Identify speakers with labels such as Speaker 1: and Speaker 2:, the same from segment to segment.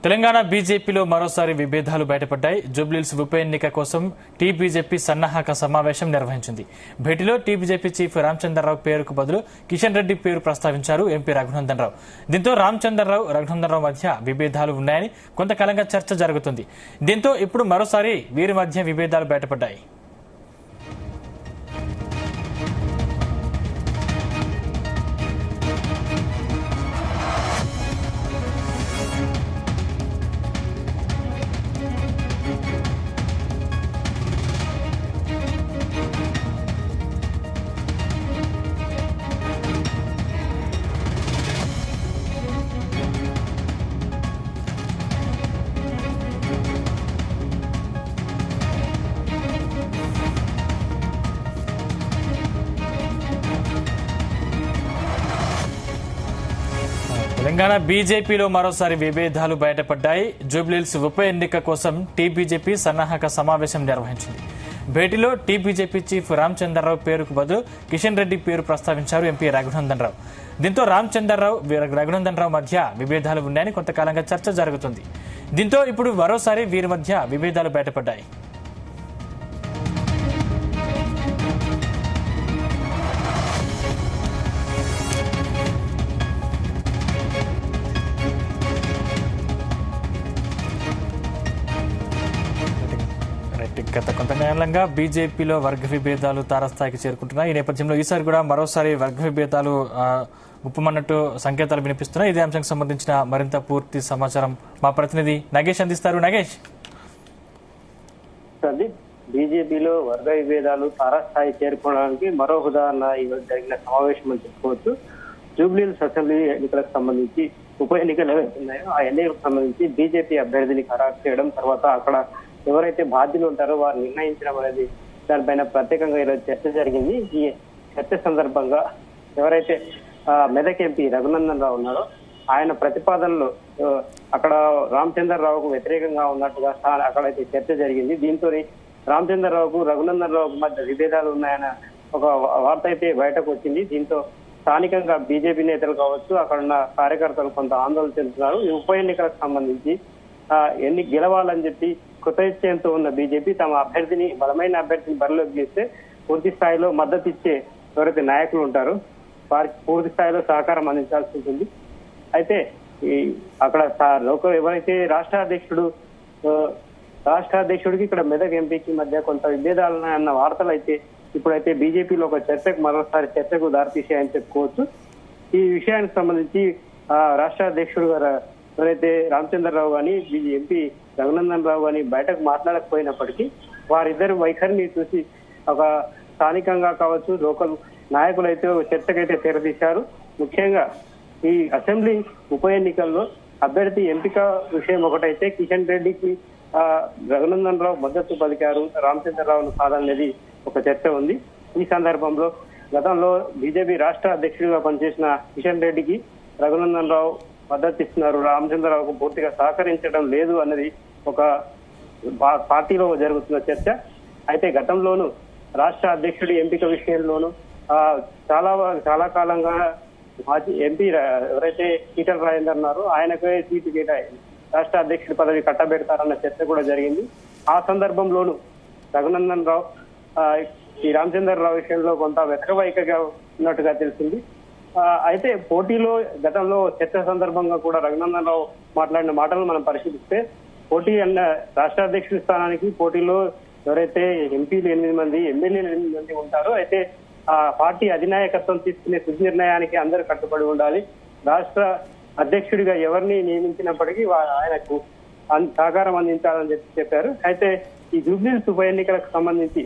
Speaker 1: తెలంగాణ బీజేపీలో మరోసారి విభేదాలు బయటపడ్డాయి. జూబ్లీహిల్స్ ఉప ఎన్నిక కోసం టీబీజేపీ సన్నాహక సమావేశం నిర్వహించింది. భేటీలో టీబీజేపీ చీఫ్ రామచంద్రరావు పేరుకు బదులు కిషన్ రెడ్డి పేరు ప్రస్తావించారు ఎంపీ రఘునందన్ రావు. దీంతో రఘునందన్ రావు మధ్య విభేదాలు ఉన్నాయని కొంతకాలంగా చర్చ జరుగుతుంది. దీంతో ఇప్పుడు మరోసారి వీరి మధ్య విభేదాలు బయటపడ్డాయి. తెలంగాణ బీజేపీలో మరోసారి విభేదాలు బయటపడ్డాయి. జూబ్లీహిల్స్ ఉప ఎన్నిక కోసం టీబీజేపీ సన్నాహక సమావేశం నిర్వహించింది. భేటీలో టీబీజేపీ చీఫ్ రామచంద్రరావు పేరుకు బదులు కిషన్ రెడ్డి పేరు ప్రస్తావించారు ఎంపీ రఘునందన్ రావు. దీంతో రఘునందన్ రావు మధ్య విభేదాలు ఉన్నాయని కొంతకాలంగా చర్చ జరుగుతుంది. దీంతో ఇప్పుడు మరోసారి వీరి మధ్య విభేదాలు బయటపడ్డాయి. గత కొంతకాలంగా బీజేపీలో వర్గ విభేదాలు తారస్థాయికి చేరుకుంటున్నాయి. ఈ నేపథ్యంలో ఈసారి కూడా మరోసారి వర్గ విభేదాలు ఉప్పమన్నట్టు సంకేతాలు వినిపిస్తున్నాయి. ఇదే అంశానికి సంబంధించిన మరింత పూర్తి సమాచారం మా ప్రతినిధి నగేష్ అందిస్తారు. నగేష్,
Speaker 2: బీజేపీలో వర్గ విభేదాలు తారస్థాయి చేరుకోవడానికి మరో ఉదాహరణ ఈరోజు జరిగిన సమావేశం అని చెప్పుకోవచ్చు. జూబ్లీహిల్స్ అసెంబ్లీ ఎన్నికలకు సంబంధించి ఉప ఎన్నికలు ఏవైతున్నాయో ఆ ఎన్నికలకు సంబంధించి బీజేపీ అభ్యర్థిని ఖరారు చేయడం, తర్వాత అక్కడ ఎవరైతే బాధ్యులు ఉంటారో వారు నిర్ణయించడం అనేది దానిపైన ప్రత్యేకంగా ఈరోజు చర్చ జరిగింది. ఈ చర్చ సందర్భంగా ఎవరైతే మెదక్ ఎంపీ రఘునందన్ రావు ఉన్నారో ఆయన ప్రతిపాదనలు అక్కడ రామచంద్రరావుకు వ్యతిరేకంగా ఉన్నట్టుగా అక్కడైతే చర్చ జరిగింది. దీంతో రామచంద్రరావుకు రఘునందన్ రావుకు మధ్య విభేదాలు ఉన్నాయన్న ఒక వార్త అయితే బయటకు వచ్చింది. దీంతో స్థానికంగా బీజేపీ నేతలు కావచ్చు, అక్కడ ఉన్న కార్యకర్తలు కొంత ఆందోళన చెందుతున్నారు. ఈ ఉప ఎన్నికలకు సంబంధించి గెలవాలని చెప్పి కృతనిశ్చయంతో ఉన్న బీజేపీ తమ అభ్యర్థిని, బలమైన అభ్యర్థిని బరిలోకి తీస్తే పూర్తి స్థాయిలో మద్దతు ఇచ్చే ఎవరైతే నాయకులు ఉంటారో వారికి పూర్తి స్థాయిలో సహకారం అందించాల్సి ఉంటుంది. అయితే అక్కడ ఎవరైతే రాష్ట్ర అధ్యక్షుడికి ఇక్కడ మెదక్ ఎంపీకి మధ్య కొంత విభేదాలు ఉన్నాయన్న వార్తలు అయితే ఇప్పుడైతే బీజేపీలో ఒక చర్చకు మరోసారి చర్చకు దారితీసాయని చెప్పుకోవచ్చు. ఈ విషయానికి సంబంధించి రాష్ట్ర అధ్యక్షుడు గారు ఎవరైతే రామచంద్రరావు గాని ఎంపీ రఘునందన్ రావు గాని బయటకు మాట్లాడకపోయినప్పటికీ వారిద్దరు వైఖరిని చూసి ఒక స్థానికంగా కావచ్చు లోకల్ నాయకులు అయితే చర్చకైతే తెరదీశారు. ముఖ్యంగా ఈ అసెంబ్లీ ఉప ఎన్నికల్లో అభ్యర్థి ఎంపిక విషయం ఒకటైతే కిషన్ రెడ్డికి రఘునందన్ రావు మద్దతు పలికారు, రామచంద్రరావును కాదనేది ఒక చర్చ ఉంది. ఈ సందర్భంలో గతంలో బీజేపీ రాష్ట్ర అధ్యక్షుడిగా పనిచేసిన కిషన్ రెడ్డికి రఘునందన్ రావు మద్దతు ఇస్తున్నారు, రామచంద్రరావుకు పూర్తిగా సహకరించడం లేదు అన్నది ఒక పార్టీలో జరుగుతున్న చర్చ. అయితే గతంలోనూ రాష్ట్ర అధ్యక్షుడి ఎంపిక విషయంలోనూ చాలా కాలంగా మాజీ ఎంపీ ఎవరైతే ఈటల రాజేందర్ ఉన్నారో ఆయనకే సీటు కేటాయింది, రాష్ట్ర అధ్యక్షుడి పదవి కట్టబెడతారన్న చర్చ కూడా జరిగింది. ఆ సందర్భంలోనూ రఘునందన్ రావు ఈ రామచంద్రరావు విషయంలో కొంత వ్యతిరేకంగా ఉన్నట్టుగా తెలిసింది. అయితే పోటీలో గతంలో చర్చ సందర్భంగా కూడా రఘునందన్ రావు మాట్లాడిన మాటలను మనం పరిశీలిస్తే పోటీ అన్న రాష్ట్ర అధ్యక్షుడి స్థానానికి పోటీలో ఎవరైతే ఎంపీలు 8 మంది, ఎమ్మెల్యేలు 8 మంది ఉంటారో అయితే ఆ పార్టీ అధినాయకత్వం తీసుకునే తుది నిర్ణయానికి అందరూ కట్టుబడి ఉండాలి. రాష్ట్ర అధ్యక్షుడిగా ఎవరిని నియమించినప్పటికీ ఆయనకు సహకారం అందించాలని చెప్పారు. అయితే ఈ జూబ్లీహిల్స్ ఉప ఎన్నికలకు సంబంధించి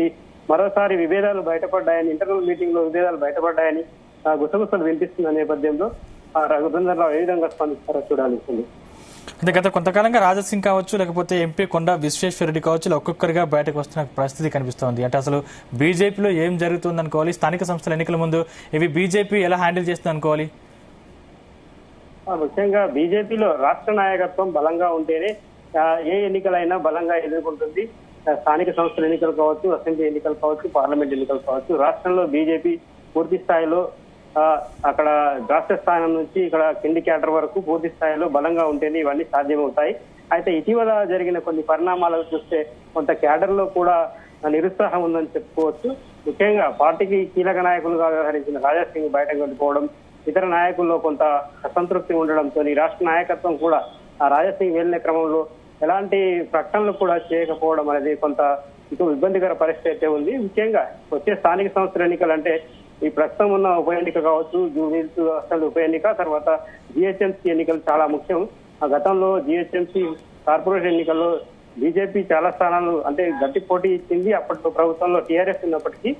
Speaker 2: ఈ మరోసారి విభేదాలు బయటపడ్డాయని, ఇంటర్నల్ మీటింగ్ లో విభేదాలు బయటపడ్డాయని గుసగుసలు వినిపిస్తున్న నేపథ్యంలో రఘునందన్ రావు ఏ విధంగా స్పందిస్తారో చూడాలి.
Speaker 1: అంటే గత కొంతకాలంగా రాజసింగ్ కావచ్చు, లేకపోతే ఎంపీ కొండా విశ్వేశ్వరరెడ్డి కావచ్చు, ఒక్కొక్కరిగా బయటకు వస్తున్న పరిస్థితి కనిపిస్తోంది. అంటే అసలు బీజేపీలో ఏం జరుగుతుంది అనుకోవాలి? స్థానిక సంస్థల ఎన్నికల ముందు ఇవి బీజేపీ ఎలా హ్యాండిల్ చేస్తుంది అనుకోవాలి?
Speaker 2: ముఖ్యంగా బీజేపీలో రాష్ట్ర నాయకత్వం బలంగా ఉంటేనే ఏ ఎన్నికలైనా బలంగా ఎదుర్కొంటుంది. స్థానిక సంస్థల ఎన్నికలు కావచ్చు, అసెంబ్లీ ఎన్నికలు కావచ్చు, పార్లమెంట్ ఎన్నికలు కావచ్చు, రాష్ట్రంలో బీజేపీ పూర్తి స్థాయిలో అక్కడ రాష్ట్ర స్థానం నుంచి ఇక్కడ కింది క్యాడర్ వరకు పూర్తి స్థాయిలో బలంగా ఉంటేనే ఇవన్నీ సాధ్యమవుతాయి. అయితే ఇటీవల జరిగిన కొన్ని పరిణామాలను చూస్తే కొంత క్యాడర్ లో కూడా నిరుత్సాహం ఉందని చెప్పుకోవచ్చు. ముఖ్యంగా పార్టీకి కీలక నాయకులుగా వ్యవహరించిన రాజాసింగ్ బయటకు వెళ్ళిపోవడం, ఇతర నాయకుల్లో కొంత అసంతృప్తి ఉండడంతో రాష్ట్ర నాయకత్వం కూడా ఆ రాజాసింగ్ వెళ్లిన క్రమంలో ఎలాంటి ప్రకటనలు కూడా చేయకపోవడం అనేది కొంత ఇబ్బందికర పరిస్థితి అయితే ఉంది. ముఖ్యంగా వచ్చే స్థానిక సంస్థల ఎన్నికలు అంటే ఈ ప్రస్తుతం ఉన్న ఉప ఎన్నిక కావచ్చు, జూబ్లీహిల్స్ అసలు ఉప ఎన్నిక, తర్వాత జిహెచ్ఎంసీ ఎన్నికలు చాలా ముఖ్యం. ఆ గతంలో జిహెచ్ఎంసీ కార్పొరేషన్ ఎన్నికల్లో బీజేపీ చాలా స్థానాలు అంటే గట్టి పోటీ ఇచ్చింది. అప్పట్లో ప్రభుత్వంలో టీఆర్ఎస్ ఉన్నప్పటికీ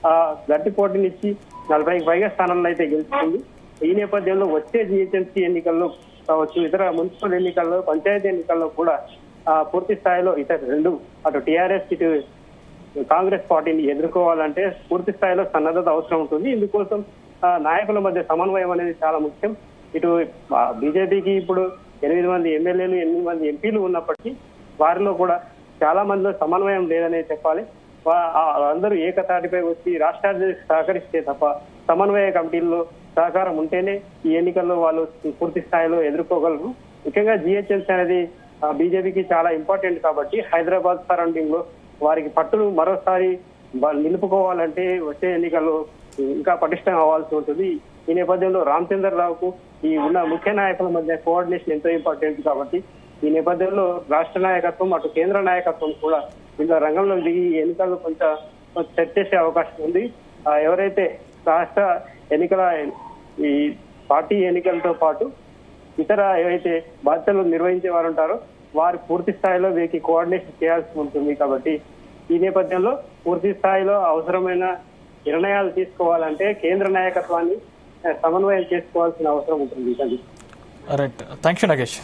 Speaker 2: ఆ గట్టి పోటీనిచ్చి 40కి పైగా స్థానాల్లో అయితే గెలుచుకుంది. ఈ నేపథ్యంలో వచ్చే జిహెచ్ఎంసీ ఎన్నికల్లో కావచ్చు, ఇతర మున్సిపల్ ఎన్నికల్లో, పంచాయతీ ఎన్నికల్లో కూడా పూర్తి స్థాయిలో ఇతర రెండు అటు టీఆర్ఎస్ ఇటు కాంగ్రెస్ పార్టీని ఎదుర్కోవాలంటే పూర్తి స్థాయిలో సన్నద్ధత అవసరం ఉంటుంది. ఇందుకోసం నాయకుల మధ్య సమన్వయం అనేది చాలా ముఖ్యం. ఇటు బీజేపీకి ఇప్పుడు 8 మంది ఎమ్మెల్యేలు, 8 మంది ఎంపీలు ఉన్నప్పటికీ వారిలో కూడా చాలా మందిలో సమన్వయం లేదనే చెప్పాలి. అందరూ ఏకతాటిపై వచ్చి రాష్ట్రాన్ని సహకరిస్తే తప్ప సమన్వయ కమిటీల్లో సహకారం ఉంటేనే ఈ ఎన్నికల్లో వాళ్ళు పూర్తి స్థాయిలో ఎదుర్కోగలరు. ముఖ్యంగా జిహెచ్ఎంసీ అనేది బీజేపీకి చాలా ఇంపార్టెంట్ కాబట్టి హైదరాబాద్ సరౌండింగ్ లో వారికి పట్టును మరోసారి నిలుపుకోవాలంటే వచ్చే ఎన్నికల్లో ఇంకా పటిష్టం అవ్వాల్సి ఉంటుంది. ఈ నేపథ్యంలో రామచంద్రరావుకు ఈ ఉన్న ముఖ్య నాయకుల మధ్య కోఆర్డినేషన్ ఎంతో ఇంపార్టెంట్ కాబట్టి ఈ నేపథ్యంలో రాష్ట్ర నాయకత్వం అటు కేంద్ర నాయకత్వం కూడా ఇందులో రంగంలో దిగి ఎన్నికల్లో కొంచెం చర్చ చేసే అవకాశం ఉంది. ఎవరైతే రాష్ట్ర ఎన్నికల ఈ పార్టీ ఎన్నికలతో పాటు ఇతర ఏవైతే బాధ్యతలు నిర్వహించే వారు ఉంటారో వారు పూర్తి స్థాయిలో వీరికి కోఆర్డినేషన్ చేయాల్సి ఉంటుంది. కాబట్టి ఈ నేపథ్యంలో పూర్తి స్థాయిలో అవసరమైన నిర్ణయాలు తీసుకోవాలంటే కేంద్ర నాయకత్వాన్ని సమన్వయం చేసుకోవాల్సిన అవసరం ఉంటుంది.
Speaker 1: Right, thank you Nagesh.